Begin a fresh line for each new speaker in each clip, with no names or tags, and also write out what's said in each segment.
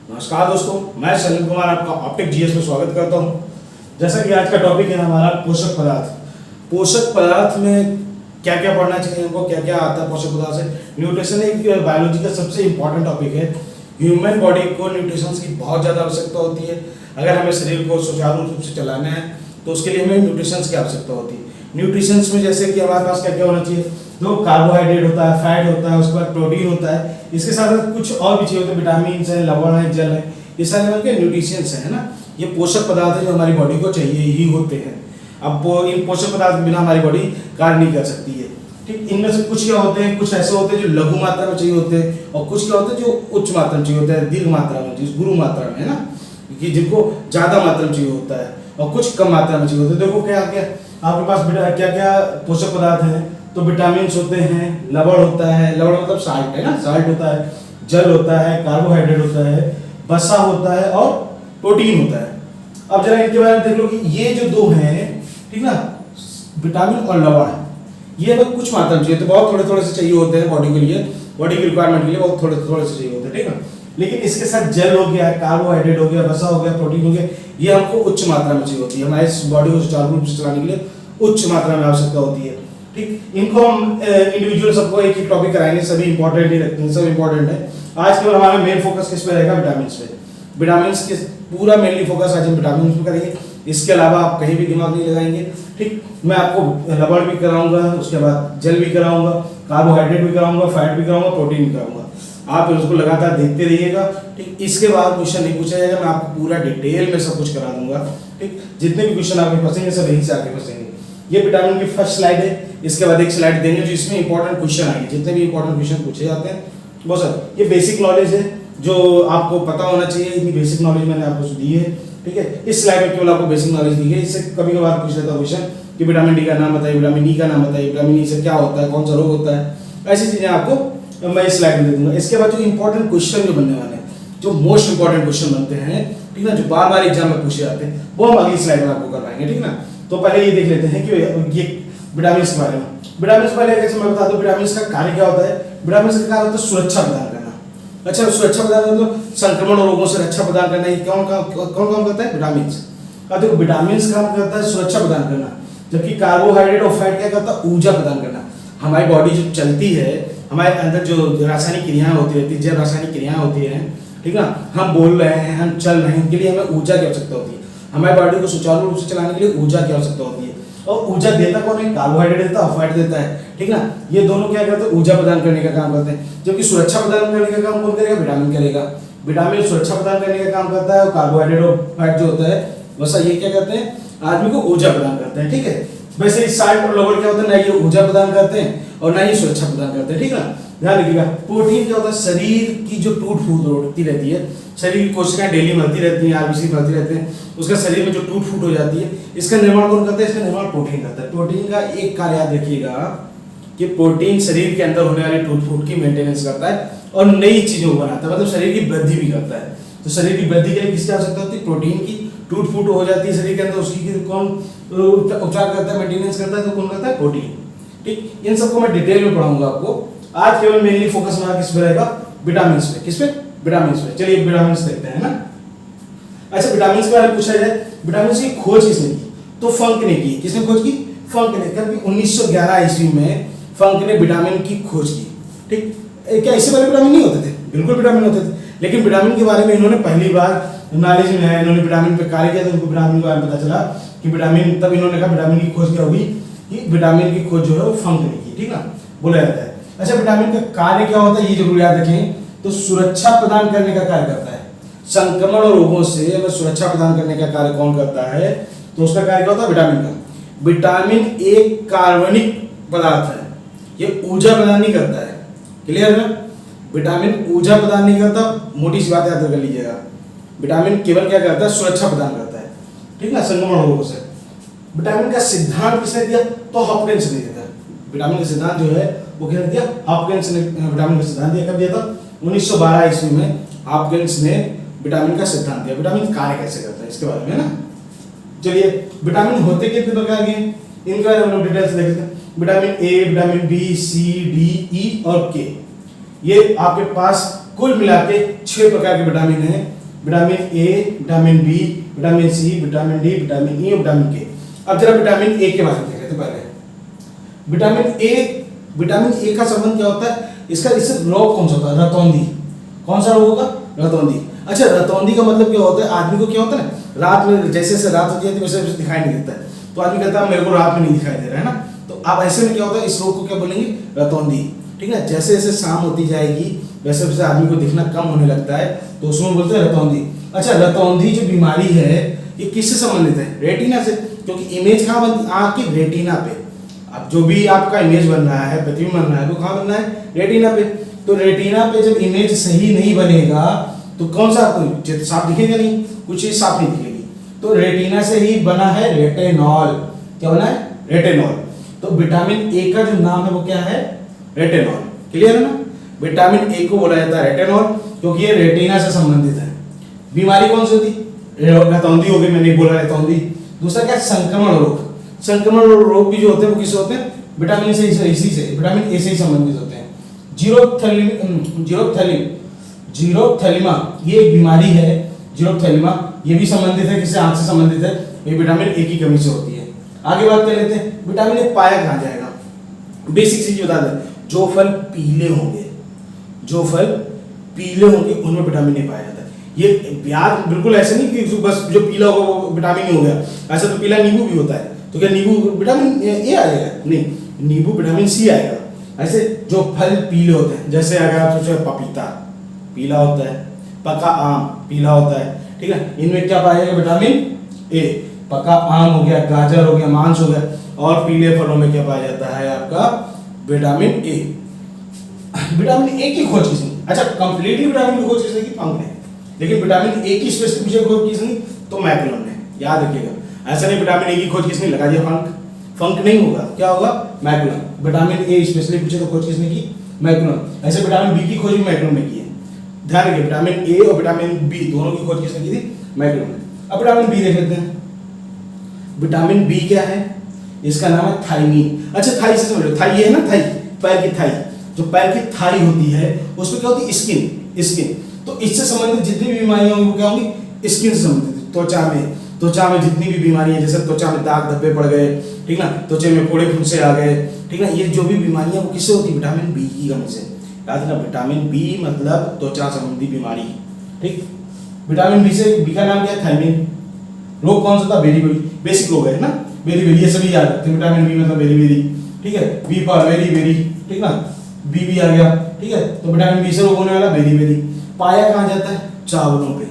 नमस्कार दोस्तों, मैं सलीम कुमार आपका ऑप्टिक जीएस में स्वागत करता हूं। जैसा कि आज का टॉपिक है हमारा पोषक पदार्थ। पोषक पदार्थ में क्या क्या पढ़ना चाहिए हमको, क्या क्या आता है पोषक पदार्थ से। न्यूट्रिशन एक बायोलॉजी का सबसे इंपॉर्टेंट टॉपिक है। ह्यूमन बॉडी को न्यूट्रिशन की बहुत ज़्यादा आवश्यकता होती है। अगर हमें शरीर को सुचारू रूप से चलाना है तो उसके लिए हमें न्यूट्रिशन की आवश्यकता होती है। न्यूट्रिशन में जैसे कि हमारे पास क्या क्या होना चाहिए, तो कार्बोहाइड्रेट होता है, फैट होता है, उसके बाद प्रोटीन होता है, इसके साथ साथ कुछ और भी चीज़ होते हैं, विटामिन है, लवण है, जल है, ये सारे मिलकर न्यूट्रिशंस है ना। ये पोषक पदार्थ है जो हमारी बॉडी को चाहिए ही होते हैं। अब वो इन पोषक पदार्थ के बिना हमारी बॉडी कार्य नहीं कर सकती है। ठीक, इनमें से कुछ क्या होते हैं, कुछ ऐसे होते हैं जो लघु मात्रा में चाहिए होते हैं, और कुछ क्या होते हैं जो उच्च मात्रा में चाहिए होते हैं, दीर्घ मात्रा में, गुरु मात्रा में, है ना, कि जिनको ज़्यादा मात्रा में चाहिए होता है और कुछ कम मात्रा में चाहिए होता है। देखो क्या क्या आपके पास क्या क्या पोषक पदार्थ हैं, तो विटामिन होते हैं, लवण होता है, लवण मतलब साल्ट है ना, साल्ट होता है, जल होता है, कार्बोहाइड्रेट होता है, वसा होता है और प्रोटीन होता है। अब जरा इनके बारे में देख लो कि ये जो दो हैं, ठीक ना, विटामिन और लवण, ये अगर कुछ मात्रा में चाहिए तो बहुत थोड़े थोड़े से चाहिए होते हैं बॉडी के लिए, बॉडी की रिक्वायरमेंट के लिए बहुत थोड़े थोड़े से चाहिए होते हैं, ठीक है। लेकिन इसके साथ जल हो गया, कार्बोहाइड्रेट हो गया, वसा हो गया, प्रोटीन हो गया, ये हमको उच्च मात्रा में चाहिए होती है। हमारे इस बॉडी को सुचारू रूप से चलाने के लिए उच्च मात्रा में आवश्यकता होती है। ठीक, इनको हम इंडिविजुअल सबको एक ही टॉपिक कराएंगे, सभी इंपॉर्टेंट ही रखते हैं, सब इंपॉर्टेंट है। आज केवल हमारा मेन फोकस किस पे रहेगा, विटामिन पे। विटामिन के पूरा मेनली फोकस आज हम विटामिन पे करेंगे। इसके अलावा आप कहीं भी दिमाग नहीं लगाएंगे। ठीक, मैं आपको लवण भी कराऊंगा, उसके बाद जल भी कराऊंगा, कार्बोहाइड्रेट भी कराऊंगा, फैट भी कराऊंगा, प्रोटीन भी कराऊंगा। आप उसको लगातार देखते रहिएगा। ठीक, इसके बाद क्वेश्चन नहीं पूछा जाएगा, मैं आपको पूरा डिटेल में सब कुछ करा दूंगा। ठीक, जितने भी क्वेश्चन आपके फंसेंगे सब यहीं से आके फंसेंगे। ये विटामिन की फर्स्ट स्लाइड है। इसके बाद एक स्लाइड देंगे जो इसमें इंपॉर्टेंट क्वेश्चन आएंगे, जितने भी इंपॉर्टेंट क्वेश्चन पूछे जाते हैं वो सब। ये बेसिक नॉलेज है जो आपको पता होना चाहिए। इतनी बेसिक नॉलेज मैंने आपको दी है। ठीक है, इस स्लाइड में केवल आपको बेसिक नॉलेज दी है। इससे कभी कभार पूछ लेता है क्वेश्चन कि विटामिन डी का नाम बताइए, विटामिन ई का नाम बताइए, विटामिन ई से क्या होता है, कौन सा रोग होता है, ऐसी चीजें आपको मैं इस स्लाइड में दे दूंगा। इसके बाद जो इंपॉर्टेंट क्वेश्चन जो बनने वाले हैं, जो मोस्ट इंपॉर्टेंट क्वेश्चन बनते हैं, ठीक ना, जो बार बार एग्जाम में पूछे जाते हैं, वो हम अगली स्लाइड में आपको करवाएंगे। ठीक ना, तो पहले ये देख लेते हैं कि ये विटामिन के बारे में। विटामिन पहले कैसे मैं बता दूं, विटामिन का कार्य क्या होता है। विटामिन का कार्य होता है सुरक्षा प्रदान करना। अच्छा, सुरक्षा प्रदान मतलब संक्रमण और रोगों से रक्षा प्रदान करना। ये कौन काम करता है, विटामिन। अब देखो विटामिन काम करता है सुरक्षा प्रदान करना, जबकि कार्बोहाइड्रेट और फैट क्या करता है, ऊर्जा प्रदान करना। हमारी बॉडी जो चलती है, हमारे अंदर जो रासायनिक क्रियाएं होती रहती है, जब रासायनिक क्रियाएं होती हैं, ठीक ना, हम बोल रहे हैं, हम चल रहे हैं, इनके लिए हमें ऊर्जा की आवश्यकता होती है। हमारी बॉडी को सुचारू रूप से चलाने के लिए ऊर्जा की आवश्यकता होती है। और ऊर्जा देता कौन है, कार्बोहाइड्रेट देता है, फैट देता है। ठीक ना, ये दोनों क्या करते हैं, ऊर्जा प्रदान करने का काम करते हैं। जबकि सुरक्षा प्रदान करने का काम कौन करेगा, विटामिन करेगा। विटामिन सुरक्षा प्रदान करने का काम करता है, और कार्बोहाइड्रेट और फैट जो होता है वैसा ये क्या करते हैं, आदमी को ऊर्जा प्रदान करते हैं। ठीक है, वैसे साल्ट और लवण क्या होता है, ना ये ऊर्जा प्रदान करते हैं और ना ही सुरक्षा प्रदान करते हैं। ठीक है, ध्यान रखिएगा। प्रोटीन क्या होता है, शरीर की जो टूट फूट होती रहती है, शरीर की कोशिकाएं डेली बढ़ती रहती हैं, आरबीसी बढ़ती रहते हैं, उसका शरीर में जो टूट फूट हो जाती है, इसका निर्माण कौन करता है, इसका निर्माण प्रोटीन करता है। प्रोटीन का एक कार्य याद रखिएगा कि प्रोटीन शरीर के अंदर होने वाली टूट फूट की मेंटेनेंस करता है और नई चीजों को बनाता है, मतलब शरीर की वृद्धि भी करता है। तो शरीर की वृद्धि के लिए किसकी आवश्यकता होती है, प्रोटीन की। टूट फूट हो जाती है शरीर के अंदर, उसकी कौन उपचार करता है, मेंटेनेंस करता है, तो कौन करता है, प्रोटीन। ठीक, इन सबको मैं डिटेल में पढ़ाऊंगा आपको। आज केवल मेनली फोकस हमारा किस पे रहेगा, विटामिन पे। किस पे, विटामिन पे। चलिए विटामिन देखते हैं ना। अच्छा, विटामिन के बारे में पूछा जाए, विटामिन की खोज किसने की, तो फंक ने की। किसने खोज की, फंक ने। कभी 1911 ईस्वी में फंक ने विटामिन की खोज की। ठीक, क्या इससे पहले विटामिन नहीं होते थे, बिल्कुल विटामिन होते थे, लेकिन विटामिन के बारे में इन्होंने पहली बार नॉलेज में है, इन्होंने विटामिन पे कार्य किया, तो उनको विटामिन के बारे में पता चला कि विटामिन, तब इन्होंने कहा विटामिन की खोज क्या हुई, कि विटामिन की खोज जो है वो फंक ने की। ठीक ना, बोला जाता है। अच्छा, विटामिन का कार्य क्या होता है, ये जरूर याद रखें, तो सुरक्षा प्रदान करने का कार्य करता है। संक्रमण और रोगों से हमें सुरक्षा प्रदान करने का कार्य कौन करता है, तो उसका कार्य क्या होता है, विटामिन का। विटामिन एक कार्बनिक पदार्थ है, ये ऊर्जा प्रदान नहीं करता है। क्लियर है, विटामिन ऊर्जा प्रदान नहीं करता, मोटी सी बात याद कर लीजिएगा। विटामिन केवल क्या करता है, सुरक्षा प्रदान करता है। ठीक ना, संक्रमण रोगों से। विटामिन का सिद्धांत किसने दिया, तो हॉपकिंस ने दिया था। विटामिन का सिद्धांत जो है वो क्या दिया, हॉपकिंस ने विटामिन का सिद्धांत दिया। कब दिया था, 1912 ईस्वी में हॉपकिंस ने विटामिन का सिद्धांत दिया। विटामिन कार्य कैसे करता है इसके बारे में ना। चलिए, विटामिन होते कितने प्रकार के, इनके बारे में हम लोग डिटेल से देखते हैं। Vitamin A, vitamin B, C, D, E और के, ये आपके पास कुल मिला के 6 प्रकार के विटामिन हैं vitamin A, vitamin B, vitamin C, vitamin D, vitamin E और विटामिन के। अब जरा विटामिन ए के बारे में देख लेते पहले। विटामिन ए का संबंध क्या होता है? इससे रोग कौन सा होता है? रतौंधी। कौन सा रोग होगा? रतौंधी। अच्छा, रतौंधी का मतलब क्या होता है? आदमी को क्या होता है ना, रात में जैसे जैसे रात होती है वैसे वैसे दिखाई नहीं देता है, तो आदमी कहता है मेरे को रात में नहीं दिखाई दे रहा है ना, तो अब ऐसे में क्या होता है, इस रोग को क्या बोलेंगे? रतौंधी। ठीक है, जैसे जैसे शाम होती जाएगी वैसे वैसे आदमी को दिखना कम होने लगता है, तो उसमें बोलते हैं रतौंधी। अच्छा, रतौंधी जो बीमारी है ये किससे संबंधित है? रेटिना से, क्योंकि इमेज कहाँ बनती? आँख की रेटिना पे। अब जो भी आपका इमेज बन रहा है, प्रतिबिंब बन रहा है, वो कहाँ बन रहा है? रेटिना पे। तो रेटिना पे जब इमेज सही नहीं बनेगा तो कौन सा आपको साफ दिखेगा? नहीं, कुछ चीज साफ नहीं दिखेगी। तो रेटिना से ही बना है रेटिनॉल। क्या बना है? रेटिनॉल। तो विटामिन ए का जो नाम है वो क्या है? रेटिनॉल। क्लियर है ना? विटामिन ए को बोला जाता है रेटिनॉल क्योंकि ये रेटिना से संबंधित है। बीमारी कौन सी होती? रतौंधी हो गई, मैंने बोला रतौंधी। दूसरा क्या? संक्रमण रोग। संक्रमण रोग भी जो होते हैं वो किससे होते हैं? विटामिन से, इसी से, विटामिन ए से ही संबंधित होते हैं। जीरोप्थेलिमा ये एक बीमारी है। जीरोप्थेलिमा ये भी संबंधित है, किससे? आंख से संबंधित है। ये विटामिन ए की कमी से होती है। आगे बात कर लेते हैं, विटामिन ए पाया कहाँ जाएगा? बेसिक चीज बता दें, जो फल पीले होंगे, जो फल पीले होंगे उनमें विटामिन ए पाया जाता है। ये याद बिल्कुल ऐसे नहीं कि बस जो पीला होगा वो विटामिन ए हो गया। ऐसा तो पीला नींबू भी होता है, तो क्या नींबू विटामिन ए आएगा? नहीं, नींबू विटामिन सी आएगा। ऐसे जो फल पीले होते हैं, जैसे अगर आप सोचो पपीता पीला होता है, पका आम पीला होता है, ठीक है, इनमें क्या पाया जाएगा? Vitamin A. पका आम हो गया, गाजर हो गया, मांस हो गया, और पीले फलों में क्या पाया जाता है? आपका विटामिन ए। विटामिन ए की खोज किसने? अच्छा, कंप्लीटली विटामिन की खोज किसने की? फंक ने। लेकिन विटामिन ए की स्पेसिफिक खोज किसने? तो मैकुलम ने। याद रखिएगा, ऐसा नहीं विटामिन ए की खोज किसने? लगा दिया फंक। फंक नहीं होगा, क्या होगा? मैकुलम। विटामिन ए स्पेशली पूछे तो खोज किसने की? मैकुलम। ऐसे विटामिन बी की खोज भी मैकुलम ने की है। ध्यान रखिए, विटामिन ए और विटामिन बी दोनों की खोज किसने की थी? मैकुलम ने। अब विटामिन बी देख लेते हैं। विटामिन बी क्या है? इसका नाम है थाइमीन। अच्छा, थाई से समझ लो, थाई ये है ना, थाई पैर की थाई, जो पैर की थाई होती है उसमें क्या होती है? स्किन। तो इससे संबंधित जितनी भी बीमारियां होंगी वो क्या होंगी? स्किन से संबंधित। त्वचा में जितनी भी बीमारी है, जैसे त्वचा में दाग धब्बे पड़ गए, ठीक ना, त्वचा में फोड़े फुंसे आ गए, ठीक ना, ये जो भी बीमारियां वो किससे होती? विटामिन बी की कमी से। याद रखना, विटामिन बी मतलब त्वचा संबंधी बीमारी। ठीक, विटामिन बी से, बी का नाम क्या है? थायमिन। रोग कौन सा था? बेरी। बेसिक रोग है ना, बेरी, ये सभी याद रखते हैं। विटामिन बी मतलब बेरी, ठीक है, बी फॉर बेरी, ठीक ना, बी भी आ गया, ठीक है। तो विटामिन बी से रोग होने वाला बेरी। पाया कहाँ जाता है? चावलों पे,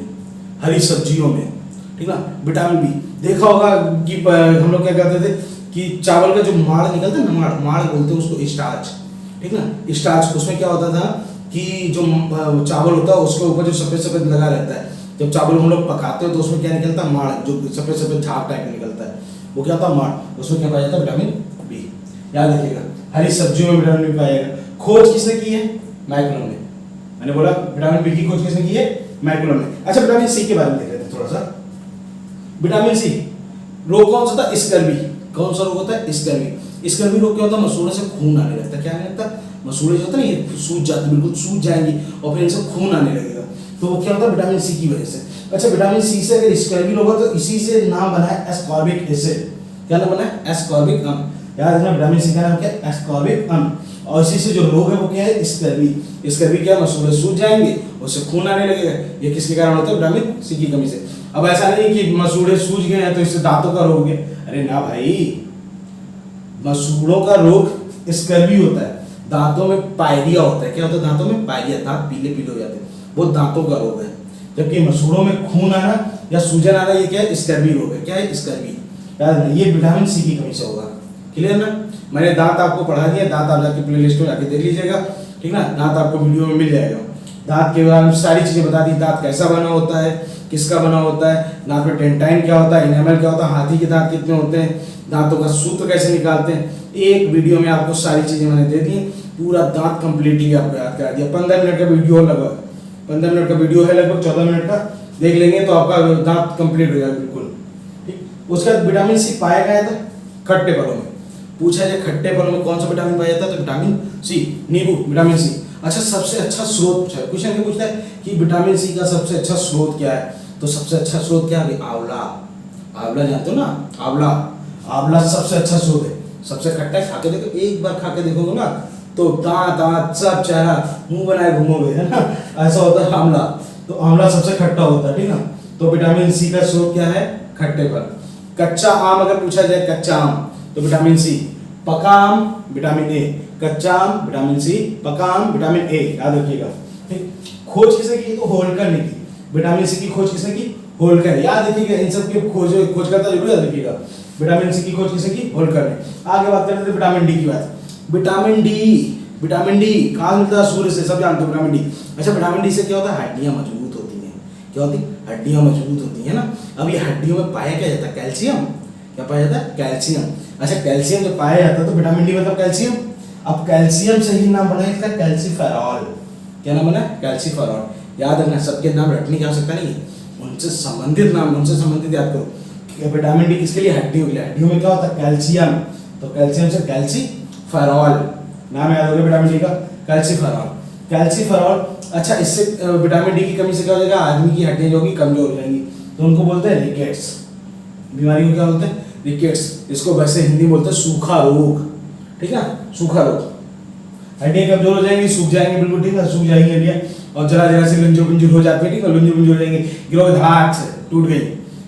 हरी सब्जियों में, ठीक ना। विटामिन बी देखा होगा कि हम लोग क्या करते थे कि चावल का जो माड़ निकलता है ना, माड़ बोलते हैं उसको, स्टार्च, ठीक ना, स्टार्च। उसमें क्या होता था कि जो चावल होता है उसके ऊपर जो सफेद सफेद लगा रहता है, जब चावल हम लोग पकाते हो तो उसमें क्या निकलता है? माड़, जो सफेद सफेद झाग टाइप में निकलता है, वो क्या होता है? माड़। उसमें क्या पाया जाता है? Vitamin B. याद रखिएगा, हरी सब्जियों में विटामिन बी पाया जाएगा। खोज किसने की है? मैकुलम ने। मैंने बोला विटामिन बी की खोज किसने की है? मैकुलम ने। अच्छा, विटामिन सी के बारे में देख लेते हैं थोड़ा सा। विटामिन सी रोग कौन सा था? स्कर्वी। कौन सा रोग होता है? स्कर्वी। स्कर्वी रोग क्या होता है? मसूड़े से खून आने लगता है। क्या आने लगता है? मसूड़े जो होता है ना, ये सूज जाते, बिल्कुल सूज जाएंगी और फिर इनसे खून आने लगेगा, तो वो क्या होता है? विटामिन सी की वजह से। अच्छा, विटामिन सी से अगर स्कर्वी होगा तो इसी से नाम बना है एस्कॉर्बिक एसिड। क्या नाम बना है? एस्कॉर्बिक अम्ल। याद रखना, विटामिन सी का नाम क्या है? एस्कॉर्बिक अम्ल। और इसी से जो रोग है वो क्या है? स्कर्वी। स्कर्वी क्या? मसूड़े सूज जाएंगे, उससे खून आने लगेगा। ये किसके कारण होता है? विटामिन सी की कमी से। अब ऐसा नहीं कि मसूड़े सूज गए हैं तो इससे दांतों का रोग है, अरे ना भाई, मसूड़ों का रोग स्कर्वी होता है, दांतों में पायरिया होता है। क्या होता है? दांतों में पायरिया, दांत पीले पीले हो जाते हैं, वो दांतों का रोग है। जबकि मसूड़ों में खून आना या सूजन आना, ये क्या है? स्कर्वी रोग है। क्या है? स्कर्वी। ये विटामिन सी की कमी से होगा। क्लियर ना? मैंने दांत आपको पढ़ा दिया, दांत आप जाके प्लेलिस्ट में जाके देख लीजिएगा, ठीक ना। दांत आपको वीडियो में मिल जाएगा। दांत के बारे में सारी चीजें बता दी, दांत कैसा बना होता है, किसका बना होता है, दांत में डेंटाइन क्या होता है, इनेमल क्या होता है, हाथी के दांत कितने होते हैं, दांतों का सूत्र कैसे निकालते हैं। एक वीडियो में आपको सारी चीजें मैंने दे दी, पूरा दांत कंप्लीटली आपको याद करा दिया। 15 मिनट का वीडियो लगभग, 15 मिनट का वीडियो है, लगभग 14 मिनट का देख लेंगे तो आपका दांत कंप्लीट हो जाएगा बिल्कुल। ठीक, उसके बाद विटामिन सी पाया गया था खट्टे फलों में। पूछा जाए खट्टे फलों में कौन सा विटामिन पाया जाता है, तो विटामिन सी, नींबू, विटामिन सी। अच्छा सबसे अच्छा स्रोत पूछा है, क्वेश्चन क्या पूछता है कि विटामिन सी का सबसे अच्छा स्रोत क्या है, तो सबसे अच्छा स्रोत क्या है, आंवला। आंवला जानते हो ना, आंवला, आंवला सबसे अच्छा स्रोत है, सबसे खट्टा है, खा के देखो, एक बार खा के देखोगे ना तो दांत दांत सब चेहरा मुंह बनाए घूमोगे, है ना, ऐसा होता है आंवला। तो आंवला सबसे खट्टा होता है, ठीक है। तो विटामिन सी का स्रोत क्या है, खट्टेपन। कच्चा आम अगर पूछा जाए, कच्चा आम, तो विटामिन सी। पका आम विटामिन ए, कच्चा आम विटामिन सी, पका आम विटामिन ए, याद रखिएगा, ठीक। खोज किसने की, तो होल्कर ने की, विटामिन सी की खोज किसने की, होल्कर, याद रखिएगा, इन सब की खोज करता जरूर याद रखिएगा। विटामिन सी की खोज किसने की, होल्कर ने। आगे बात करते हैं विटामिन डी की बात। विटामिन डी, विटामिन डी कहाँ मिलता है, सूर्य से, सब जानते हो विटामिन डी। अच्छा विटामिन डी से क्या होता है, हड्डियां मजबूत होती हैं, क्या होती है, हड्डियां मजबूत होती है ना। अब ये हड्डियों में पाया क्या जाता है, कैल्शियम, क्या पाया जाता है, कैल्शियम। अच्छा कैल्शियम जब पाया जाता है तो विटामिन डी मतलब कैल्शियम। अब कैल्शियम से ही नाम बना इसका कैल्सीफेरॉल, क्या नाम बना, कैल्सीफेरॉल। याद रखना, सबके नाम रटने की आवश्यकता नहीं है, उनसे संबंधित नाम, उनसे संबंधित याद करो। विटामिन डी किसके लिए, हड्डियों के लिए, हड्डियों में क्या होता है, कैल्शियम, तो कैल्शियम से कैल्सीफेरॉल, नाम याद हो गया विटामिन डी का, कैल्सीफेरॉल, कैल्सीफेरॉल। अच्छा इससे विटामिन डी की कमी से क्या हो जाएगा, आदमी की हड्डियां जो होगी कमजोर हो जाएंगी, तो उनको बोलते हैं रिकेट्स, बीमारी को क्या बोलते हैं, रिकेट्स। इसको वैसे हिंदी में बोलते हैं सूखा रोग, ठीक है, सूखा रोग। हड्डियां कमजोर हो जाएंगी, सूख जाएंगी, बिल्कुल ठीक है, सूख जाएंगी हड्डियां, और जरा जरा से लंजो पिंजर हो जाती है, ठीक है, लंजो पिंजर हो जाएंगी, गिरोगे धड़ाक से टूट गई,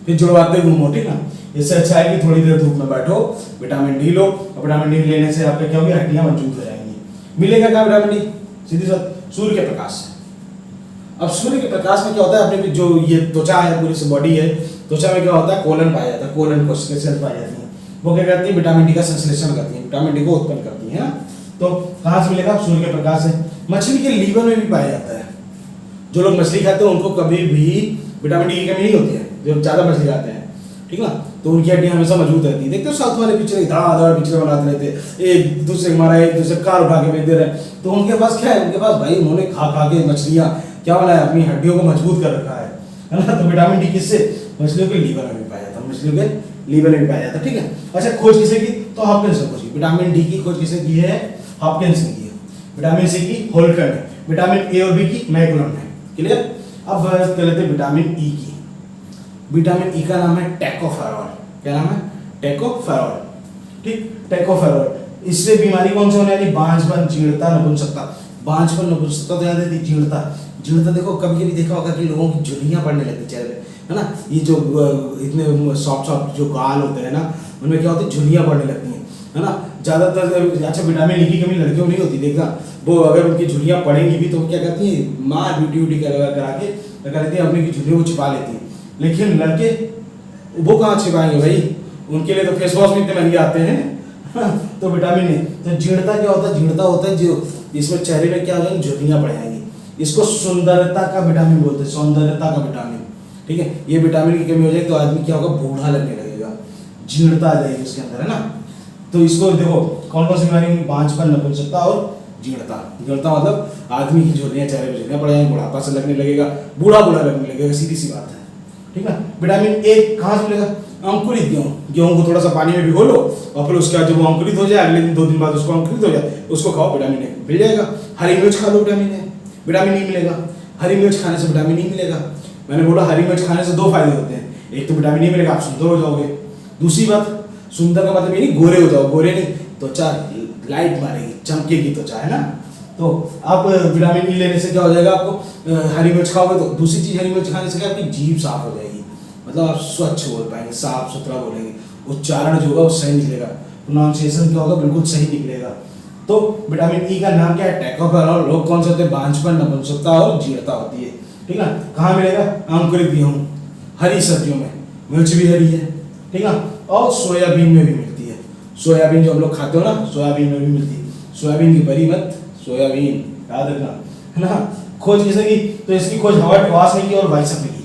फिर जुड़वाते घूमो, ठीक है। इससे अच्छा है कि थोड़ी देर धूप में बैठो, विटामिन डी लो, और विटामिन डी लेने से आपका क्या होगी, हड्डियां मजबूत हो जाएंगी। मिलेगा क्या विटामिन डी, सीधी बात, सूर्य के प्रकाश से। अब सूर्य के प्रकाश में क्या होता है, अपने जो ये त्वचा है, पूरी बॉडी है, त्वचा में क्या होता है, कोलन पाया जाता है, कोलन कोशिकाएं सेल्स पाई जाती हैं, वो क्या करती है, विटामिन डी का संश्लेषण करती है, विटामिन डी को उत्पन्न करती है ना। तो कहाँ से मिलेगा, सूर्य के प्रकाश से। मछली के लीवर में भी पाया जाता है, जो लोग मछली खाते हैं उनको कभी भी विटामिन डी की कमी नहीं होती है, जो ज़्यादा मछली खाते हैं, ठीक ना, तो उनकी हड्डियां हमेशा मजबूत रहती है। देखते हो साउथ वाले पिक्चर धार पिक्चर बनाते रहते, एक दूसरे मारा, एक दूसरे कार उठा के बेच दे रहे, तो उनके पास क्या है, उनके पास भाई उन्होंने खा खा के मछलियाँ क्या बनाया, अपनी हड्डियों को मजबूत कर रखा है ना। तो विटामिन डी किससे, मछलियों के लीवर में भी पाया जाता है, मछलियों के लीवर में भी पाया जाता है, ठीक है। अच्छा खोज किसे की, तो हॉपकिंस ने खोज की, विटामिन डी की खोज किसे की है, हॉपकिंस ने की है। विटामिन सी की होल्कर ने, विटामिन ए और बी की मैकुलम ने, क्लियर। अब बात कर लेते हैं विटामिन ई की। विटामिन ई का नाम है टोकोफेरॉल, क्या नाम है, टोकोफेरॉल, ठीक, टोकोफेरॉल। इससे बीमारी कौन सी होने वाली, बांझपन, जीर्णता, नपुंसकता। बांझपन, नपुंसकता तो याद है, जीर्णता, जीर्णता देखो कभी कभी देखा होगा कि लोगों की झुर्रियां पड़ने लगती चेहरे पे, है ना, ये जो इतने सॉफ्ट सॉफ्ट जो गाल होते हैं ना, उनमें क्या होती है, झुर्रियां पड़ने लगती हैं, है ना, ज़्यादातर। अच्छा विटामिन ई की कमी लड़कियों में नहीं होती, देखना, वो अगर उनकी झुर्रियां पड़ेंगी भी तो क्या करती हैं, माँ ब्यूटी करा के क्या करती है, अपनी की झुर्रियों को छिपा लेती हैं। लेकिन लड़के वो कहाँ छिपाएंगे भाई, उनके लिए तो फेस वॉश भी इतने महंगे आते हैं तो विटामिन ए। तो जीर्णता क्या होता है, जीर्णता होता है जो इसमें चेहरे में क्या हो जाएंगी, झुर्रियां पड़ जाएंगी, इसको सुंदरता का विटामिन बोलते हैं, सौंदर्यता का विटामिन, ठीक है। ये विटामिन की कमी हो जाएगी तो आदमी क्या होगा, बूढ़ा लगने लगेगा, जीर्णता आ जाएगी उसके अंदर, है ना। तो इसको देखो कौन कौन सी बीमारी, बांझपन, नपुंसकता और जीर्णता। जीर्णता मतलब आदमी की झुर्रियां चेहरे पर झुर्रियां पड़ जाएंगी, बुढ़ापा से लगने लगेगा, बूढ़ा बूढ़ा लगने लगेगा, सीधी सी बात है, ठीक है। विटामिन ए कहाँ से मिलेगा, अंकुरित गेहूँ, गेहूँ को थोड़ा सा पानी में भिगो लो और फिर उसके बाद जब वो अंकुरित हो जाए, अगले दिन 2 दिन बाद उसको अंकुरित हो जाए, उसको खाओ, विटामिन ए मिल जाएगा। हरी मिर्च खा लो, विटामिन ए, विटामिन ई मिलेगा। हरी मिर्च खाने से विटामिन ई मिलेगा। मैंने बोला हरी मिर्च खाने से 2 फायदे होते हैं, एक तो विटामिन ई मिलेगा, आप सुंदर हो जाओगे, दूसरी बात, सुंदर का मतलब ये नहीं गोरे हो जाओ, गोरे नहीं, त्वचा लाइट मारेगी, चमकेगी त्वचा, है ना। तो आप विटामिन ई लेने से क्या हो जाएगा, आपको हरी मिर्च खाओगे तो दूसरी चीज़, हरी मिर्च खाने से क्या, आपकी जीभ साफ हो जाएगी, मतलब आप स्वच्छ बोल पाएंगे, साफ सुथरा बोलेंगे, उच्चारण जो होगा वो सही निकलेगा, प्रोनाउंसिएशन क्या होगा, बिल्कुल सही निकलेगा। तो विटामिन ई का नाम क्या है, टोकोफेरॉल। लोग कौन से होते हैं, बांझपन, नपुंसकता और जीर्णता होती है, ठीक है। कहाँ मिलेगा, अंकुरित गेहूँ, हरी सब्जियों में, मिर्च भी हरी है, ठीक है, और सोयाबीन में भी मिलती है। सोयाबीन जो हम लोग खाते हो ना, सोयाबीन में भी मिलती है, सोयाबीन की बड़ी मत, सोयाबीन याद रखना, है ना। खोज किसने की, तो इसकी खोज हर्बर्ट इवास ने की और वाइसअप ने की,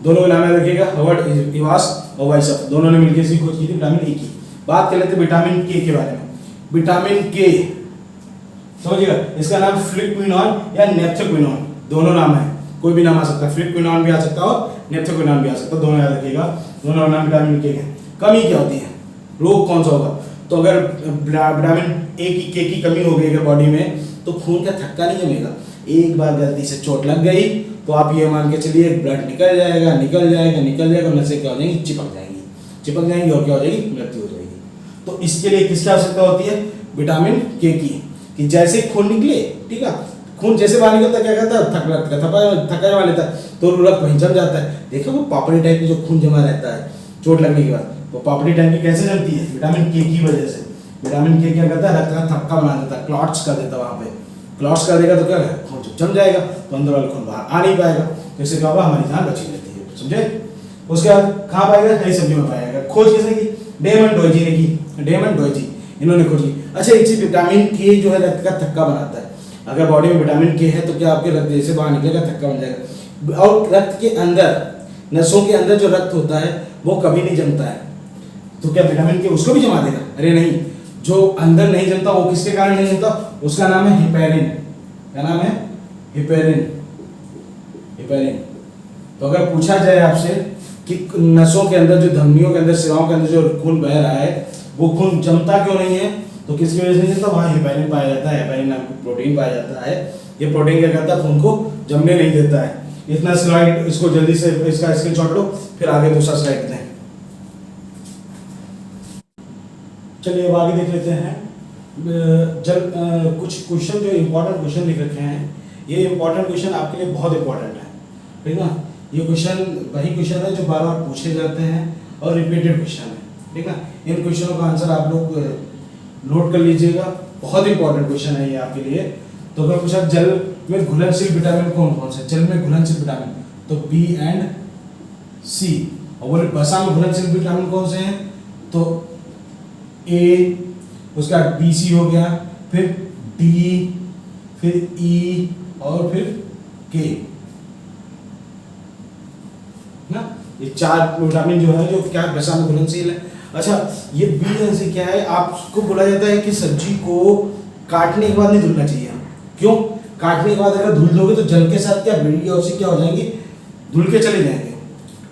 दोनों का नाम याद रखिएगा, हर्बर्ट इवास और वाइसअप, दोनों ने मिलकर इसकी खोज की थी, विटामिन ए की। बात कर लेते हैं विटामिन के बारे में। विटामिन के समझिएगा, इसका नाम फ्लिक्विनॉन या नेप्थोक्विनॉन, दोनों नाम है, कोई भी नाम आ सकता है, फ्लिक्विनॉन भी आ सकता है और नेप्थोक्विनॉन भी आ सकता है, दोनों याद रखिएगा, दोनों नाम विटामिन के हैं। कमी क्या होती है, रोग कौन सा होगा, तो अगर विटामिन ए की के की कमी हो गई अगर बॉडी में, तो खून का थक्का नहीं जमेगा। एक बार गलती से चोट लग गई तो आप ये मान के चलिए ब्लड निकल जाएगा, निकल जाएगा, निकल जाएगा, नसें क्या हो जाएंगी, चिपक जाएंगी, चिपक जाएंगी और क्या हो जाएगी, मृत्यु हो जाएगी। तो इसके लिए किसकी आवश्यकता होती है, विटामिन के की। कि जैसे खून निकले, ठीक है, खून जैसे बाहर निकलता क्या करता है, थका जमा लेता है, तो रक्त वहीं जम जाता है। देखो वो पापड़ी टाइप की जो खून जमा रहता है चोट लगने के बाद, वो पापड़ी टाइप की कैसे जमती है, विटामिन के की वजह से। विटामिन के क्या करता है, रक्त का थक्का बना देता है, क्लॉट्स कर देता है। वहाँ पे क्लॉट्स कर देगा तो क्या है, खून जब जम जाएगा तो अंदर वाला खून बाहर आ नहीं पाएगा, तो इससे क्या होगा, हमारी जान बची रहती है, समझे। उसके बाद कहाँ पाएगा, हरी सब्जी में पाएगा। खोज किसने की, डेमन डोइजी ने की, डेमन डोइजी इन्होंने खोज की। अच्छा, एक चीज, विटामिन के जो है रक्त का थक्का बनाता है। अगर बॉडी में विटामिन के है तो क्या आपके रक्त जैसे बाहर निकलेगा, थक्का बन जाएगा। और रक्त के अंदर, नसों के अंदर जो रक्त होता है वो कभी नहीं जमता है, तो क्या विटामिन के उसको भी जमा देगा, अरे नहीं। जो अंदर नहीं जमता वो किसके कारण नहीं जमता, उसका नाम है हिपेरिन। क्या नाम है, हिपेरिन, हिपेरिन। तो अगर पूछा जाए आपसे कि नसों के अंदर, जो धमनियों के अंदर, शिराओं के अंदर जो खून बह रहा है वो खून जमता क्यों नहीं है, तो किसकी वजह से नहीं जमता, वहाँ हिपेरिन पाया जाता है, हिपेरिन नाम का प्रोटीन पाया जाता है। ये प्रोटीन क्या करता है, खून को जमने नहीं देता है। इतना स्लाइड, इसको जल्दी से इसका स्क्रीनशॉट लो, फिर आगे दूसरा स्लाइड दें। चलिए अब आगे देख लेते हैं। जब कुछ क्वेश्चन जो इम्पोर्टेंट क्वेश्चन लिख रखे हैं, ये इम्पोर्टेंट क्वेश्चन आपके लिए बहुत इम्पोर्टेंट है, ठीक है ना। ये क्वेश्चन वही क्वेश्चन है जो बार बार पूछे जाते हैं और रिपीटेड क्वेश्चन है, ठीक है। इन क्वेश्चनों का आंसर आप लोग नोट कर लीजिएगा, बहुत इंपॉर्टेंट क्वेश्चन है ये आपके लिए। तो अगर पूछा जल में घुलनशील विटामिन कौन कौन से, जल में घुलनशील विटामिन, तो बी एंड सी। और बोले वसा में घुलनशील विटामिन कौन से हैं, तो ए, उसका बी सी हो गया, फिर डी, फिर ई और फिर के ना। ये चार विटामिन जो है जो क्या वसा में घुलनशील है। अच्छा, ये बी एंड सी क्या है, आपको बोला जाता है कि सब्जी को काटने के बाद नहीं धुलना चाहिए। क्यों, काटने के बाद अगर धुल दोगे तो जल के साथ क्या बी और सी क्या हो जाएंगे, धुल के चले जाएंगे,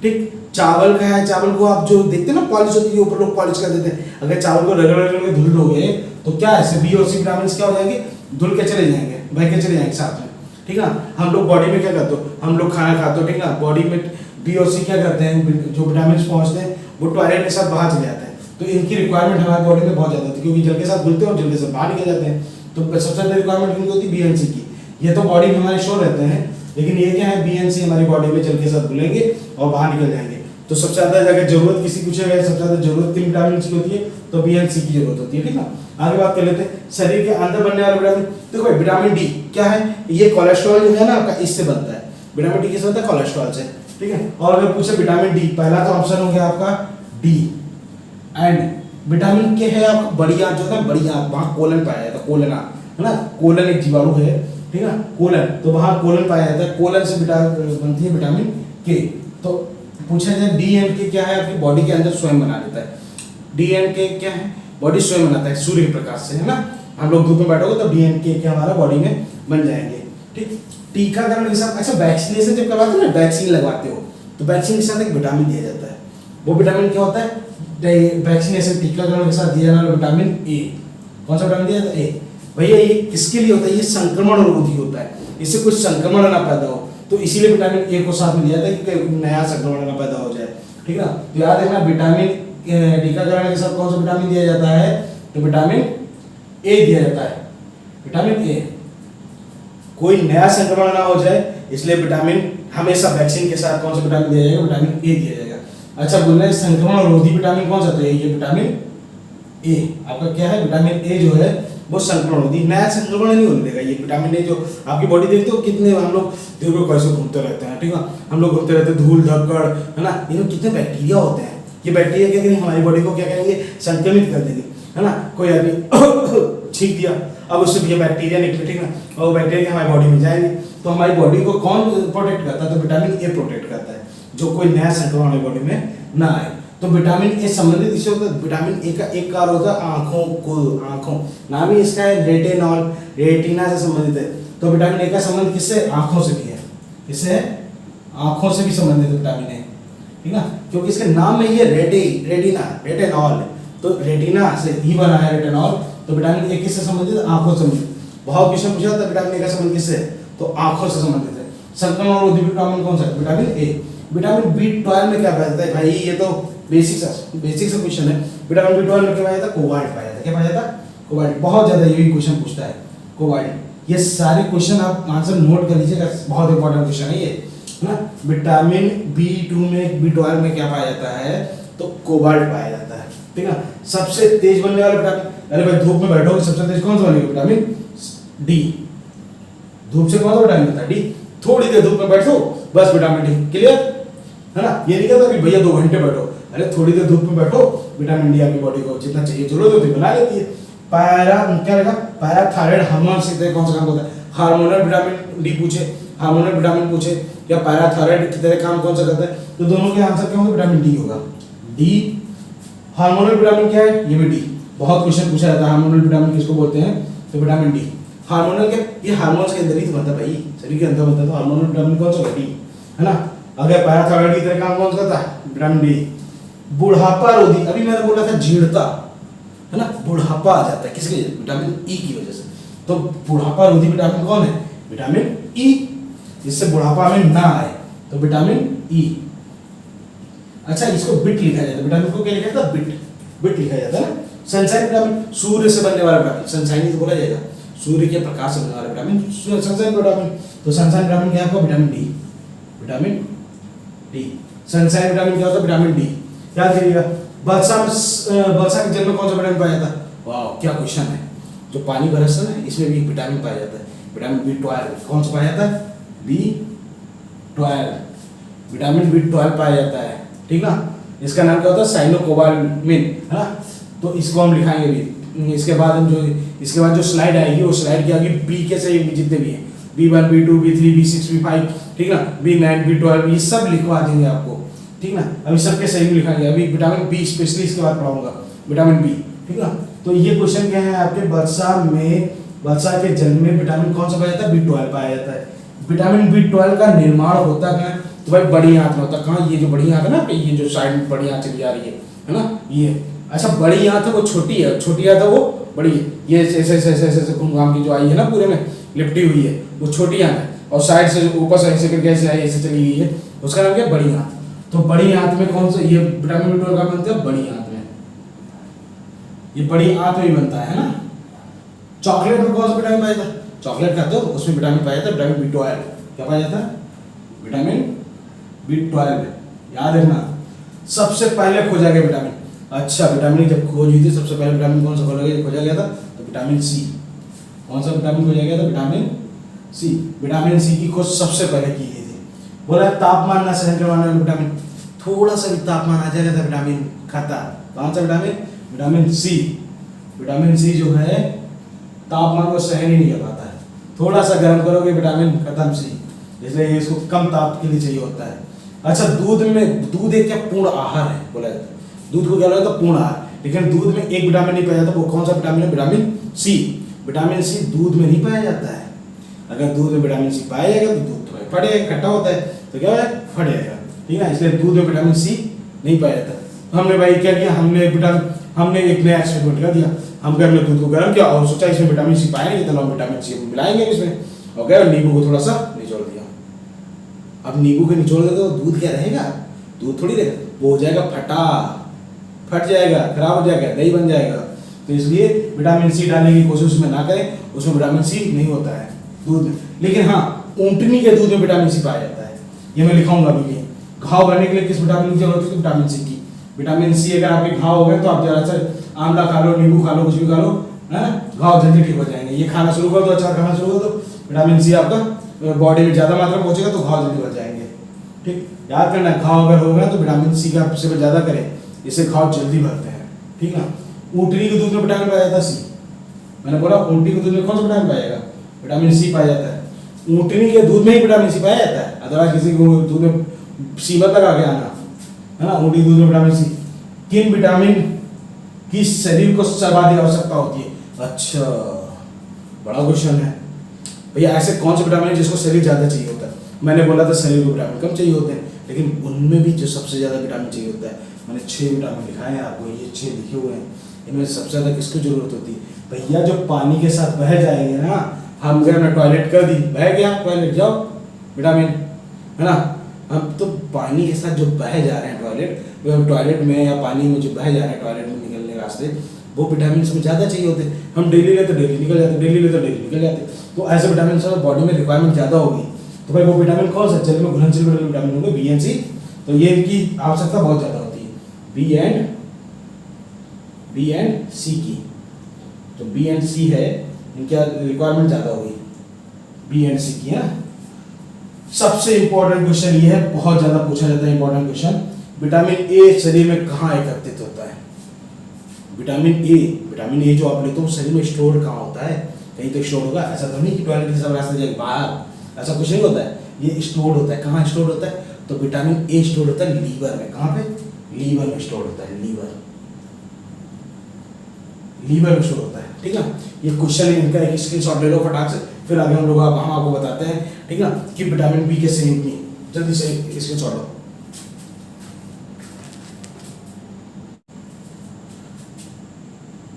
ठीक। चावल का है, चावल को आप जो देखते हैं ना पॉलिश होती है, ऊपर लोग पॉलिश कर देते हैं। अगर चावल को रगड़ के धुल दोगे तो क्या है, बी और सी विटामिन क्या हो जाएंगे, धुल के चले जाएंगे, बह के चले जाएंगे साथ में, ठीक है। हम लोग बॉडी में क्या करते हो, हम लोग खाना खाते हो, ठीक है, बॉडी में बी और सी क्या करते हैं, जो विटामिन पहुंचते हैं वो टॉयलेट के साथ बाहर चले जाते हैं। तो इनकी रिक्वायरमेंट हमारी बॉडी में बहुत ज़्यादा होती है, क्योंकि जल के साथ घुलते हैं और जल्दी से बाहर निकल जाते हैं। तो सबसे ज़्यादा रिक्वायरमेंट इनकी होती है बी एंड सी की। ये तो बॉडी में हमारे शो रहते हैं, लेकिन ये क्या है, बी एंड सी हमारी बॉडी में जल के साथ घुलेंगे और बाहर निकल जाएंगे। तो सबसे ज़्यादा अगर जरूरत किसी पूछेगा, सबसे ज़्यादा जरूरत की विटामिन सी होती है, तो बी एंड सी की जरूरत होती है, ठीक है। आगे बात कर लेते हैं शरीर के अंदर बनने वाले विटामिन। देखो भाई, विटामिन डी क्या है, ये कोलेस्ट्रॉल जो है ना आपका, इससे बनता है। विटामिन डी किससे बनता है, कोलेस्ट्रॉल से, ठीक है। और अगर पूछे विटामिन डी, पहला तो ऑप्शन हो गया आपका डी। एंड विटामिन के है आपका बड़ी आंत, जो है बड़ी आंत, वहाँ कोलन पाया जाता है, कोलन है ना, कोलन एक जीवाणु है, ठीक है, कोलन, तो वहाँ कोलन पाया जाता है, कोलन से बनती है विटामिन के। तो पूछा जाए डी एंड के क्या है, आपकी बॉडी के अंदर स्वयं बना देता है। डी एंड के क्या है, बॉडी स्वयं बनाता है सूर्य के प्रकाश से, है ना। हम लोग धूप में बैठोगे तो डी एंड के क्या हमारा बॉडी में बन जाएंगे, ठीक। टीकाकरण के साथ, अच्छा वैक्सीनेशन जब करवाते हो ना, वैक्सीन लगवाते हो, तो वैक्सीन के साथ एक विटामिन दिया जाता है। वो विटामिन क्या होता है, वैक्सीनेशन टीकाकरण के साथ दिया जाने वाला विटामिन ए। कौन सा विटामिन दिया जाता है, ए। भैया ये किसके लिए होता है, ये संक्रमण रोधी होता है, इससे कुछ संक्रमण ना पैदा हो, तो इसीलिए विटामिन ए को साथ में दिया जाता है कि नया संक्रमण ना पैदा हो जाए, ठीक है ना। तो याद रखना, विटामिन टीकाकरण के साथ कौन सा विटामिन दिया जाता है, तो विटामिन ए दिया जाता है, विटामिन ए। कोई नया संक्रमण ना हो जाए, इसलिए विटामिन हमेशा वैक्सीन के साथ कौन सा विटामिन दिया जाएगा, विटामिन ए दिया जाएगा। अच्छा, बोलना है संक्रमण रोधी विटामिन कौन सा, तो ये विटामिन ए आपका क्या है, विटामिन ए जो है वो संक्रमण रोधी, नया संक्रमण नहीं होने देगा। ये विटामिन ए जो आपकी बॉडी देखते हो कितने, हम लोग देखो कैसे घूमते रहते हैं, ठीक है, हम लोग घूमते रहते हैं, धूल धक्कड़, है ना, इनमें कितने बैक्टीरिया होते हैं। ये बैक्टीरिया क्या करेंगे, हमारी बॉडी को क्या करेंगे, संक्रमित कर देंगे, है ना। कोई आदमी छींक दिया, अब उससे भी बैक्टीरिया निकले, ठीक है, और वो बैक्टीरिया हमारी बॉडी में जाएंगे, तो हमारी बॉडी को कौन प्रोटेक्ट करता है, तो विटामिन ए प्रोटेक्ट करता है, जो कोई नया संक्रमण हमारी बॉडी में ना आए। तो विटामिन ए संबंधित इससे होता है, विटामिन ए का एक कार्य होता है आंखों को, आंखों, नाम ही इसका है रेटिनॉल, रेटिना से संबंधित है। तो विटामिन ए का संबंध किससे, आंखों से भी है, किससे, आंखों से भी संबंधित विटामिन ए, ठीक है, क्योंकि इसके नाम में ये रेटिना, रेटिनॉल, तो रेटिना से ही बना है रेटिनॉल। तो विटामिन ए किससे संबंधित, आंखों से संबंधित। बहुत क्वेश्चन पूछा था विटामिन ए का संबंध किससे है, तो आंखों से संबंधित है। संक्रमण और वृद्धि विटामिन कौन सा है, विटामिन ए। विटामिन B12 में क्या पाया जाता है भाई, ये तो बेसिक सा क्वेश्चन है। विटामिन B12 में क्या पाया जाता है, कोबाल्ट पाया जाता है। क्या पाया जाता है, कोबाल्ट। बहुत ज्यादा ये भी क्वेश्चन पूछता है, कोबाल्ट। ये सारे क्वेश्चन आप आंसर नोट कर लीजिएगा, बहुत इंपॉर्टेंट क्वेश्चन है ये, है ना। विटामिन B2 में, B12 में क्या पाया जाता है, तो कोबाल्ट पाया जाता है, ठीक है। सबसे तेज बनने वाला विटामिन, अरे भाई धूप में बैठोगे सबसे तेज कौन सा बनेगा, विटामिन डी। धूप से कौन सा विटामिन होता है, डी। थोड़ी देर धूप में बैठो बस विटामिन डी, क्लियर है ना। ये नहीं कहता कि भैया 2 घंटे बैठो, अरे थोड़ी देर धूप में बैठो, विटामिन डी आपकी बॉडी को जितना चाहिए जरूरत होती है बना लेती है। क्या रहेगा, पैराथायराइड हार्मोन से कौन सा काम होता है, हार्मोनल विटामिन डी पूछे, हार्मोनल विटामिन पूछे, या पैराथायराइड की तरह काम कौन सा करता है, तो दोनों के आंसर क्या होंगे, विटामिन डी होगा। डी हार्मोनल विटामिन क्या है, ये भी डी। बहुत क्वेश्चन पूछा जाता है हार्मोनल विटामिन किसको बोलते हैं, तो विटामिन डी। हार्मोनल के, ये हार्मोन्स के अंदर ही तो बनता है भाई, शरीर के अंदर बनता है, तो हार्मोनल विटामिन कौन सा होगा, डी, है ना। अगर पैराथायराइड की तरह काम कौन सा करता है, विटामिन डी। बुढ़ापा रोधी, अभी मैंने बोला था जीर्णता, है ना, बुढ़ापा आ जाता है किसके, विटामिन ई की वजह से। तो बुढ़ापा रोधी विटामिन कौन है, विटामिन ई, जिससे बुढ़ापा में ना आए, तो विटामिन ई। अच्छा, इसको बिट लिखा जाता है, विटामिन को क्या लिखा जाता है, बिट, बिट लिखा जाता है ना। सनशाइन विटामिन, सूर्य से बनने वाला विटामिन, सनशाइन ही तो बोला जाएगा, सूर्य के प्रकाश से बनने वाला विटामिन सनशाइन विटामिन। तो सनशाइन विटामिन क्या है, vitamin D, vitamin D. Sunshine vitamin क्या होता है, विटामिन डी। याद करिएगा। बरसा के जल में कौन सा विटामिन पाया जाता है, वाह क्या क्वेश्चन है। जो पानी बरसता है ना, इसमें भी विटामिन पाया जाता है, विटामिन B12। कौन सा पाया जाता है, B12, विटामिन B12 पाया जाता है, ठीक ना। इसका नाम क्या होता है, साइनोकोबालामिन, है ना। तो इसको हम लिखाएंगे भी। इसके बाद हम इसके बाद जो स्लाइड आएगी, वो स्लाइड के आगे बी के सही जितने भी हैं, B1 B2 B3 B6 B5, ठीक ना, B9 B12, ये सब लिखवा देंगे आपको, ठीक ना। अभी सबके सही में लिखाएंगे। अभी विटामिन बी स्पेशली इसके बाद पढ़ाऊंगा, विटामिन बी, ठीक ना। तो ये क्वेश्चन क्या है आपके, वर्षा के जल में विटामिन कौन सा पाया जाता है, B12 पाया जाता है। विटामिन B12 का निर्माण होता क्या है, तो भाई बड़ी आंत में होता है। कहाँ, ये जो बड़ी आंत है ना, ये जो साइड में बड़ी आंत चली जा रही है ना, ये। अच्छा, बड़ी आंत है वो छोटी है, छोटी आंत है वो बड़ी है। ये ऐसे ऐसे ऐसे ऐसे घूम की जो आई है ना, पूरे में लिपटी हुई है, वो छोटी आंत है। और साइड से ऊपर से ऐसे करके ऐसे आई, ऐसे चली गई है, उसका नाम क्या है, बड़ी आंत। तो बड़ी आंत में कौन सा, ये विटामिन B12 का बनता है बड़ी आंत में, ये बड़ी आंत में ही बनता है ना। चॉकलेट में कौन सा विटामिन पाया जाता है, चॉकलेट खाते हो उसमें विटामिन पाया जाता है, विटामिन B12। क्या पाया जाता है, विटामिन B12, याद रखना। सबसे पहले खोजा गया विटामिन, अच्छा विटामिन जब खोज हुई थी, सबसे पहले विटामिन कौन सा खोजा गया था, तो विटामिन सी। कौन सा विटामिन खोजा गया था, विटामिन सी। विटामिन सी की खोज सबसे पहले की गई थी। बोला तापमान ना सहन करने वाला विटामिन, थोड़ा सा भी तापमान आ जाएगा तो विटामिन खाता। कौन सा vitamin, vitamin C. Vitamin C जो है तापमान को सहन ही नहीं कर पाता है, थोड़ा सा गर्म करोगे विटामिन खत्म सी, इसलिए इसको कम ताप के लिए चाहिए होता है। अच्छा, दूध एक क्या पूर्ण आहार है बोला जाता है, दूध को क्या बोला जाता है, पूर्ण आहार। लेकिन दूध में एक विटामिन नहीं पाया जाता, वो कौन सा विटामिन है, विटामिन सी। विटामिन सी दूध में नहीं पाया जाता है। अगर दूध में विटामिन सी पाया जाएगा तो दूध तो फट जाएगा, खट्टा होता है तो क्या है, फट जाएगा, ठीक है। इसलिए दूध में विटामिन सी नहीं पाया जाता। तो हमने भाई क्या किया, हमने एक नया एक्सपेरिमेंट कर दिया। हमने अपने दूध को गर्म किया और सोचा इसमें विटामिन सी पाया नहीं, तो हम विटामिन सी मिलाएंगे इसमें, और नींबू को थोड़ा सा निचोड़ दिया। अब नींबू के निचोड़ देते तो दूध क्या रहेगा, दूध थोड़ी रहेगा, वो हो जाएगा फट जाएगा, खराब हो जाएगा, दही बन जाएगा। तो इसलिए विटामिन सी डालने की कोशिश उसमें ना करें, उसमें विटामिन सी नहीं होता है दूध में। लेकिन हाँ, ऊँटनी के दूध में विटामिन सी पाया जाता है, ये मैं लिखाऊंगा अभी भी। घाव भरने के लिए किस विटामिन की जरूरत है, विटामिन सी की। विटामिन सी अगर आपके घाव हो गए तो आप जरा सा आंवला खा लो, नींबू खा लो, कुछ भी खा लो, है ना, घाव जल्दी ठीक हो जाएंगे। ये खाना शुरू कर दो, अच्छा खाना शुरू कर दो, विटामिन सी आपका बॉडी में ज़्यादा मात्रा में पहुंचेगा तो घाव जल्दी बच जाएंगे, ठीक। याद करना, घाव अगर हो गया तो विटामिन सी का सेवन ज़्यादा करें, इससे घाव जल्दी भरते हैं, ठीक ना। ऊँटनी के दूध में विटामिन पाया जाता है सी, मैंने बोला ऊँटनी के दूध में कौन सा विटामिन पाया जाएगा, विटामिन सी पाया जाता है। ऊँटनी के दूध में ही विटामिन सी पाया जाता है, अदरवाइज किसी को दूध में सी मत लगा के आना, है ना। ऊँटनी दूध में विटामिन सी। किन विटामिन की शरीर को सर्वाधिक आवश्यकता होती है, अच्छा बड़ा क्वेश्चन है भैया। ऐसे कौन से विटामिन है जिसको शरीर ज़्यादा चाहिए होता है, मैंने बोला था शरीर को विटामिन कम चाहिए होते हैं, लेकिन उनमें भी जो सबसे ज़्यादा विटामिन चाहिए होता है, मैंने 6 विटामिन लिखाए हैं आपको, ये 6 लिखे हुए हैं। इनमें सबसे ज़्यादा किसकी जरूरत होती है भैया, जो पानी के साथ बह जाएंगे ना, हम गए हमने टॉयलेट कर दी, बह गया टॉयलेट, जाओ विटामिन, है ना। हम तो पानी के साथ जो बह जा रहे हैं टॉयलेट में या पानी में जो बह जा रहे हैं टॉयलेट में निकलने के रास्ते, वो विटामिन में ज़्यादा चाहिए होते हैं। हम डेली लेते डेली निकल जाते, डेली लेते डेली निकल जाते, तो ऐसे विटामिन से बॉडी में रिक्वायरमेंट ज़्यादा होगी। तो भाई वो विटामिन कौन सा, जल में घुलनशील विटामिन होंगे बी एंड सी, तो ये इनकी आवश्यकता बहुत ज़्यादा होती है बी एंड सी की। तो बी एंड सी है, इनकी रिक्वायरमेंट ज़्यादा होगी बी एंड सी की, है। सबसे इंपॉर्टेंट क्वेश्चन ये है, बहुत ज़्यादा पूछा जाता है इंपॉर्टेंट क्वेश्चन, विटामिन ए शरीर में कहाँ एकत्रित होता है। विटामिन ए जो आप लेते हो शरीर में स्टोर कहाँ होता है, कहीं तो स्टोर होगा, ऐसा तो नहीं कि टॉयलेट के सब रास्ते जाए बाहर, ऐसा कुछ नहीं होता है, ये स्टोर होता है। कहाँ स्टोर होता है, तो विटामिन ए स्टोर होता है लीवर में। कहाँ पे, लीवर में स्टोर होता है, लीवर में स्टोर होता है, ठीक है। ये क्वेश्चन इनका एक स्क्रीनशॉट ले लो फटाक से, फिर आगे हम आपको बताते हैं, ठीक है, कि विटामिन बी के सही नहीं, जल्दी से स्क्रीनशॉट लो।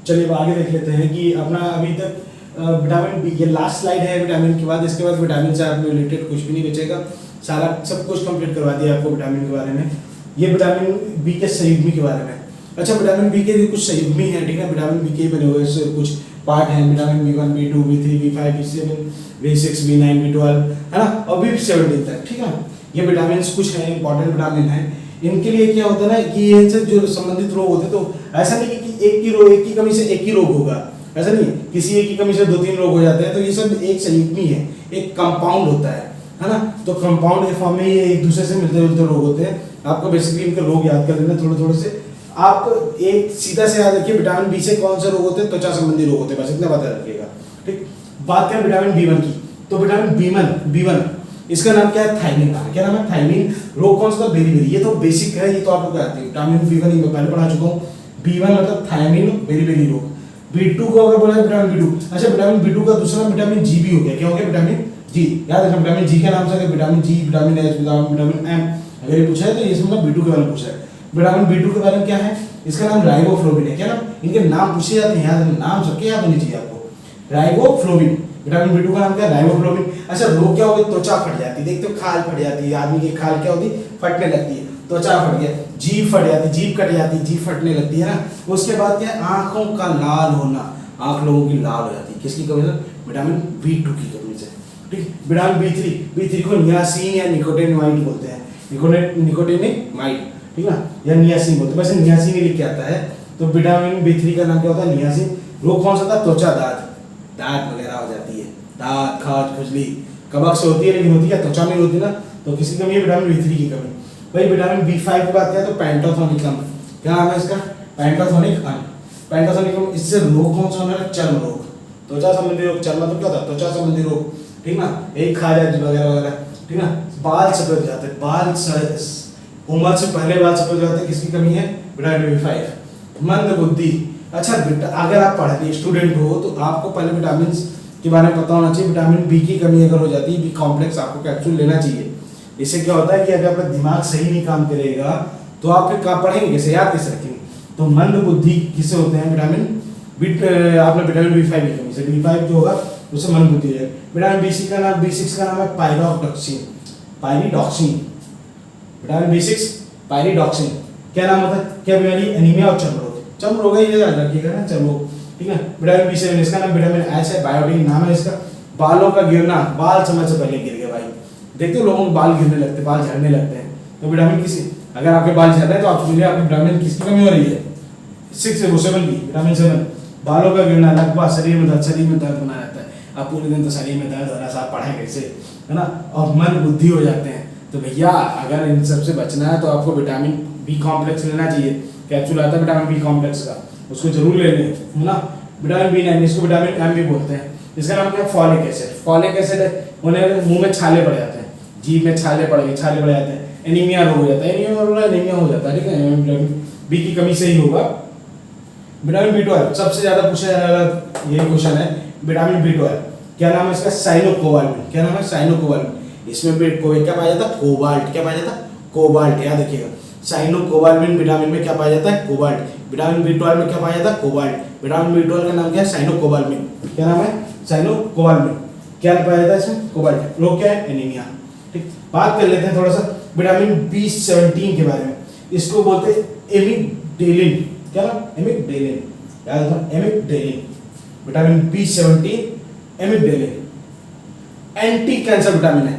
चलिए अब आगे देख लेते हैं कि अपना अभी तक विटामिन बी, ये लास्ट स्लाइड है विटामिन के बाद, इसके बाद विटामिन से आपको रिलेटेड कुछ भी नहीं बचेगा, सारा सब कुछ कंप्लीट करवा दिया आपको विटामिन के बारे में। ये विटामिन बी के संयुग्मी के बारे में। अच्छा, विटामिन बी के भी कुछ संयुग्मी हैं, ठीक है, विटामिन बी के बने हुए कुछ पार्ट हैं, vitamin B1, B2, B3, B5, B7, B6, B9, B12, है ना, और B17 तक, ठीक है। ये विटामिन कुछ हैं, इंपॉर्टेंट विटामिन हैं। इनके लिए क्या होता है ना कि इनसे जो संबंधित रोग होते हैं, तो ऐसा नहीं कि एक की कमी से एक ही रोग होगा, ऐसा नहीं, किसी एक की कमी से 2-3 रोग हो जाते हैं, तो ये सब एक संयुग्मी है, एक कंपाउंड होता है ना। तो कंपाउंड के फॉर्म में ये एक दूसरे से मिलते जुलते रोग होते हैं। आपको बेसिकली इनके रोग याद कर लेना थोड़े थोड़े से। आप एक सीधा से याद रखिए, विटामिन बी से कौन से रोग होते हैं, त्वचा संबंधी रोग होते हैं, बस इतना बता रखिएगा, ठीक। बात करें विटामिन B1 की, तो विटामिन B1 इसका नाम क्या है, थायमिन नाम है। क्या नाम है, थायमिन। रोग कौन सा, बेरी, ये तो बेसिक है, ये तो आप लोग आते हैं। विटामिन B1 मैं पहले पढ़ा चुका हूँ। B1 मतलब थायमिन, बेरी रोग। B2 को अगर बोला विटामिन B2, अच्छा विटामिन B2 का दूसरा विटामिन जी भी हो गया। क्या हो गया, विटामिन जी। याद रखना विटामिन जी के नाम से विटामिन जी, विटामिन एच, विटामिन एम अगर ये पूछा है तो इसमें B2 के बारे में पूछा है। विटामिन B2 के बारे में क्या है, इसका नाम राइबोफ्लोविन है। क्या नाम, इनके नाम पूछे जाते हैं, याद नाम सबके याद होने चाहिए आपको। राइबोफ्लोविन, विटामिन B2 का नाम क्या है, राइबोफ्लोविन। अच्छा, रोग क्या होगा, त्वचा फट जाती है, देखते हो खाल फट जाती है, आदमी की खाल क्या होती है, फटने लगती है, त्वचा फट गया, जीभ फट जाती है, जीभ कट जाती है, जीभ फटने लगती है ना। उसके बाद क्या है, आंखों का लाल होना, आंख लोगों की लाल हो जाती है, किसकी कमी से, विटामिन B2 की कमी से, ठीक। विटामिन B3 को नियासिन या निकोटिनमाइड बोलते हैं, निकोटिनमाइड, ठीक है, या नियासिन बोलते हैं, वैसे नियासिन ही लिख के आता है। तो विटामिन B3 का नाम क्या होता है, नियासिन। रोग कौन सा था, त्वचा, दांत वगैरह हो जाती है, दांत, खाज, खुजली, कबक से होती है, लेकिन होती है त्वचा में होती है ना, तो किसी कमी है, विटामिन B3 की कमी। भाई विटामिन B5 की बात किया तो पेंटाथोनिक अम्ल, क्या नाम है इसका, पेंटाथोनिक अम्ल। पेंटाथोनिक अम्ल, इससे रोग कौन सा होना है, चर्म रोग, त्वचा संबंधी रोग। चर्म मतलब क्या होता है, त्वचा संबंधी रोग, ठीक ना, एक खाज वगैरह वगैरह, ठीक ना। बाल सफेद हो जाते हैं, उम्र से पहले बाल सफेद हो जाते हैं, किसकी कमी है, विटामिन B5। मंद बुद्धि, अच्छा अगर आप पढ़ने स्टूडेंट हो तो आपको पहले विटामिन के बारे में पता होना चाहिए। विटामिन बी की कमी अगर हो जाती है, बी कॉम्प्लेक्स आपको कैप्सूल लेना चाहिए। इससे क्या होता है कि अगर आपका दिमाग सही नहीं काम करेगा तो आप फिर काम पढ़ेंगे कैसे, याद कैसे रखेंगे। तो मंद बुद्धि किससे होते हैं, आपने विटामिन B5 की कमी से, B5 जो होगा उससे मंद बुद्धि है। विटामिन B6 का नाम है पायरिडॉक्सिन। विटामिन B6 पायरिडॉक्सिन क्या नाम होता है, क्या बीमारी, एनीमिया और चर्म रोग है, ये याद रखिएगा ना, चर्म रोग, ठीक है। विटामिन B7 इसका नाम विटामिन एच है, बायोटिन नाम है इसका। बालों का गिरना, बाल समय से पहले गिर गए भाई, देखते हो लोगों के बाल गिरने लगते हैं, बाल झड़ने लगते हैं, तो विटामिन किसी, अगर आपके बाल झड़ रहे हैं तो आप सुनिए आपकी विटामिन किसकी कमी हो रही है, 6 की, विटामिन 7। बालों का गिरना, लगभग शरीर में दर्द बना रहता है, आप पूरे दिन तो शरीर में दर्द हो रहा है, साहब पढ़ें कैसे, है ना, और मन बुद्धि हो जाते हैं। तो भैया अगर इन सबसे बचना है तो आपको विटामिन बी कॉम्प्लेक्स लेना चाहिए, कैप्सूल आता है विटामिन बी कॉम्प्लेक्स का, उसको जरूर लेने, है ना। विटामिन B9 इसको विटामिन एम भी बोलते हैं, इसका नाम क्या है, फॉलिक एसिड। फॉलिक एसिड उन्हें मुंह में छाले पड़ जाते हैं, जीभ में छाले पड़ जाते हैं, एनीमिया रोग हो जाता है, एनीमिया हो जाता है, ठीक है, विटामिन बी की कमी से ही होगा। विटामिन B12 सबसे ज्यादा पूछा जाने वाला यही क्वेश्चन है, विटामिन B12 क्या नाम है इसका, साइनोकोबाल्मिन। क्या नाम है, साइनोकोबाल्मिन। इसमें क्या पाया जाता है, कोबाल्ट। क्या पाया जाता है, कोबाल्ट, याद रखिएगा। साइनोकोबाल्मिन विटामिन में क्या पाया जाता है, कोबाल्ट। विटामिन B12 में क्या पाया जाता है, कोबाल्ट। विटामिन B12 का नाम क्या है, साइनोकोबाल्मिन। क्या नाम है, साइनोकोबाल्मिन। क्या पाया जाता है इसमें? कोबाल्ट। रोग क्या है? एनीमिया। ठीक, बात कर लेते हैं थोड़ा सा विटामिन B17 के बारे में। इसको बोलते हैं एमिगडेलिन। क्या नाम? एमिगडेलिन। याद रखना, amygdalin. Vitamin B17 amygdalin anti cancer vitamin है,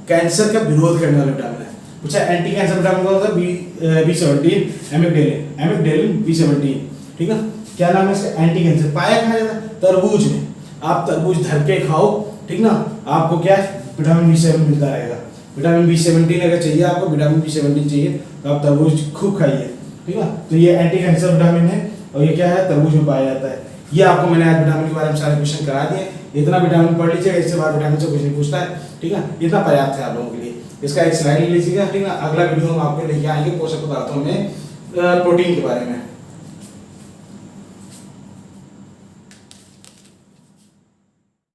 कैंसर का विरोध करने वाला विटामिन है। पूछा एंटी कैंसर विटामिन कौन सा? B17 एमिगडेलिन। एमिगडेलिन B17, ठीक है। क्या नाम है इसका? Anti cancer. पाया कहाँ जाता है? तरबूज में। आप तरबूज धर के खाओ, ठीक ना, आपको क्या है? विटामिन B7 मिलता रहेगा। विटामिन B17 अगर चाहिए आपको, विटामिन B17 चाहिए तो आप तरबूज खूब खाइए, ठीक है। तो ये एंटी कैंसर विटामिन है और ये क्या है? तरबूज में पाया जाता है। ये आपको मैंने आज विटामिन के बारे में सारे क्वेश्चन करा दिए। इतना विटामिन पढ़ लीजिएगा, इससे बाद विटामिन से कुछ नहीं पूछता है, ठीक है। इतना पर्याप्त है आप लोगों के लिए। इसका एक स्लाइड ले लीजिएगा, ठीक है। अगला वीडियो हम आपको लेके आएंगे पोषक पदार्थों में प्रोटीन के बारे में।